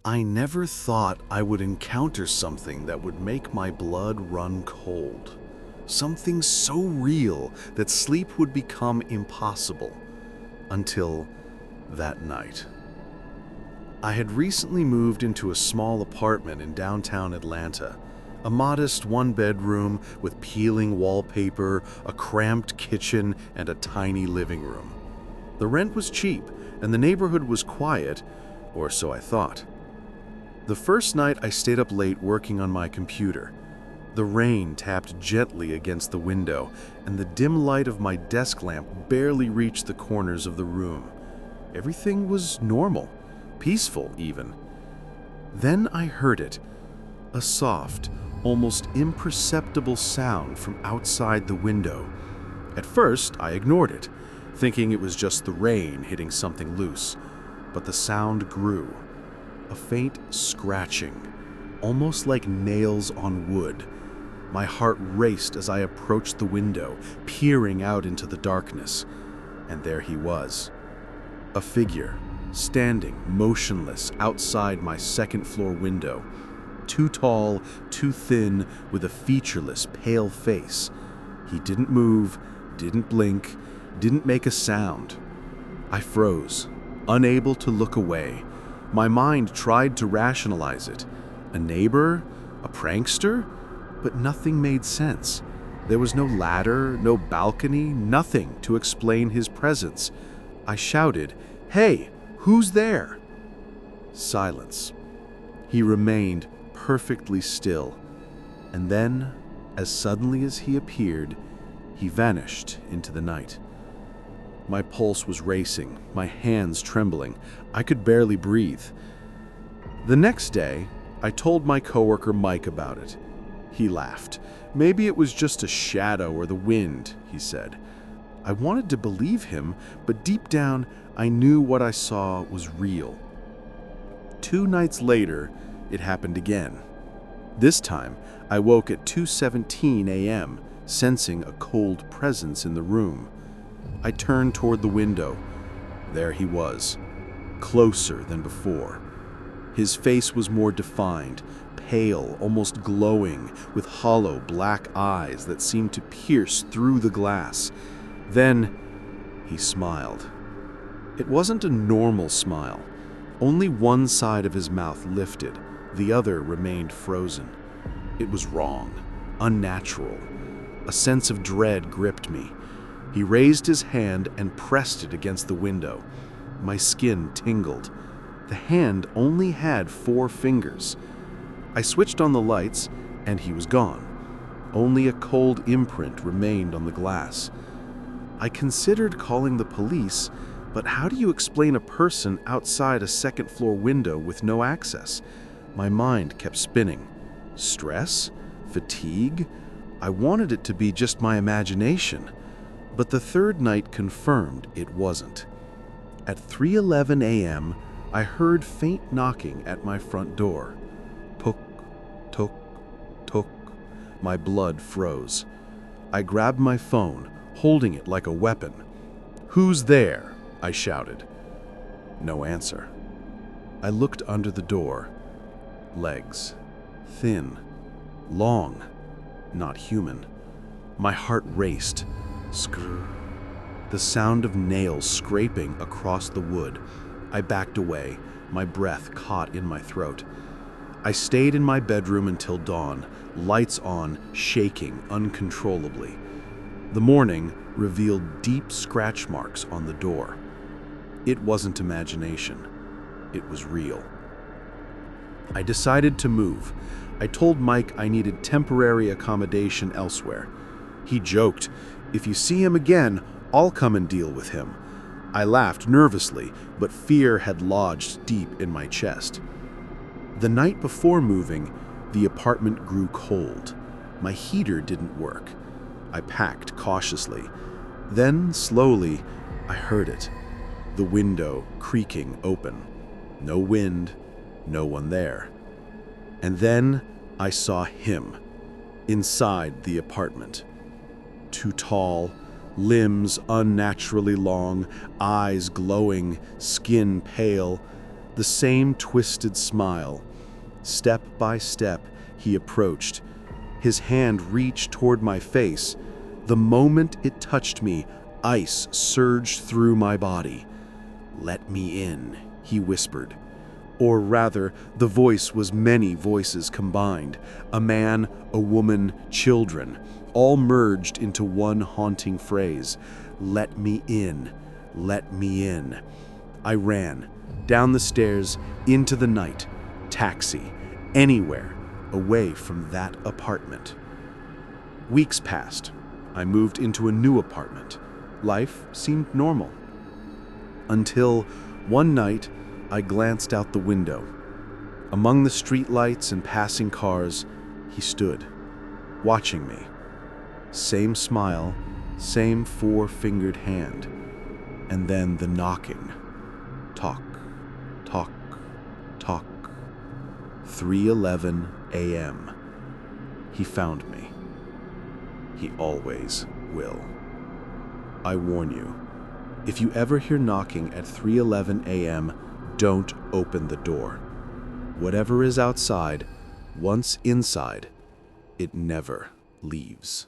I never thought I would encounter something that would make my blood run cold. Something so real that sleep would become impossible. Until that night. I had recently moved into a small apartment in downtown Atlanta. A modest one-bedroom with peeling wallpaper, a cramped kitchen, and a tiny living room. The rent was cheap, and the neighborhood was quiet, or so I thought. The first night I stayed up late working on my computer. The rain tapped gently against the window, and the dim light of my desk lamp barely reached the corners of the room. Everything was normal, peaceful even. Then I heard it, a soft, almost imperceptible sound from outside the window. At first, I ignored it, thinking it was just the rain hitting something loose. But the sound grew. A faint scratching, almost like nails on wood. My heart raced as I approached the window, peering out into the darkness. And there he was. A figure, standing motionless outside my second-floor window. Too tall, too thin, with a featureless, pale face. He didn't move, didn't blink, didn't make a sound. I froze, unable to look away. My mind tried to rationalize it. A neighbor? A prankster? But nothing made sense. There was no ladder, no balcony, nothing to explain his presence. I shouted, "Hey, who's there?" Silence. He remained perfectly still. And then, as suddenly as he appeared, he vanished into the night. My pulse was racing, my hands trembling. I could barely breathe. The next day, I told my coworker Mike about it. He laughed. Maybe it was just a shadow or the wind, he said. I wanted to believe him, but deep down, I knew what I saw was real. 2 nights later, it happened again. This time, I woke at 2:17 a.m., sensing a cold presence in the room. I turned toward the window. There he was, closer than before. His face was more defined, pale, almost glowing, with hollow black eyes that seemed to pierce through the glass. Then he smiled. It wasn't a normal smile. Only one side of his mouth lifted, the other remained frozen. It was wrong, unnatural. A sense of dread gripped me. He raised his hand and pressed it against the window. My skin tingled. The hand only had 4 fingers. I switched on the lights, and he was gone. Only a cold imprint remained on the glass. I considered calling the police, but how do you explain a person outside a second-floor window with no access? My mind kept spinning. Stress? Fatigue? I wanted it to be just my imagination. But the third night confirmed it wasn't. At 3:11 a.m., I heard faint knocking at my front door. Tuk, tuk, tuk. My blood froze. I grabbed my phone, holding it like a weapon. "Who's there?" I shouted. No answer. I looked under the door. Legs. Thin. Long. Not human. My heart raced. Skrr. The sound of nails scraping across the wood. I backed away, my breath caught in my throat. I stayed in my bedroom until dawn, lights on, shaking uncontrollably. The morning revealed deep scratch marks on the door. It wasn't imagination. It was real. I decided to move. I told Mike I needed temporary accommodation elsewhere. He joked, "If you see him again, I'll come and deal with him." I laughed nervously, but fear had lodged deep in my chest. The night before moving, the apartment grew cold. My heater didn't work. I packed cautiously. Then, slowly, I heard it. The window creaking open. No wind, no one there. And then I saw him, inside the apartment. Too tall, limbs unnaturally long, eyes glowing, skin pale. The same twisted smile. Step by step, he approached. His hand reached toward my face. The moment it touched me, ice surged through my body. "Let me in," he whispered. Or rather, the voice was many voices combined. A man, a woman, children, all merged into one haunting phrase. "Let me in. Let me in." I ran, down the stairs, into the night, taxi, anywhere, away from that apartment. Weeks passed. I moved into a new apartment. Life seemed normal. Until one night, I glanced out the window. Among the streetlights and passing cars, he stood, watching me. Same smile, same four-fingered hand. And then the knocking. Talk, talk, talk. 3:11 a.m. He found me. He always will. I warn you, if you ever hear knocking at 3:11 a.m., don't open the door. Whatever is outside, once inside, it never leaves.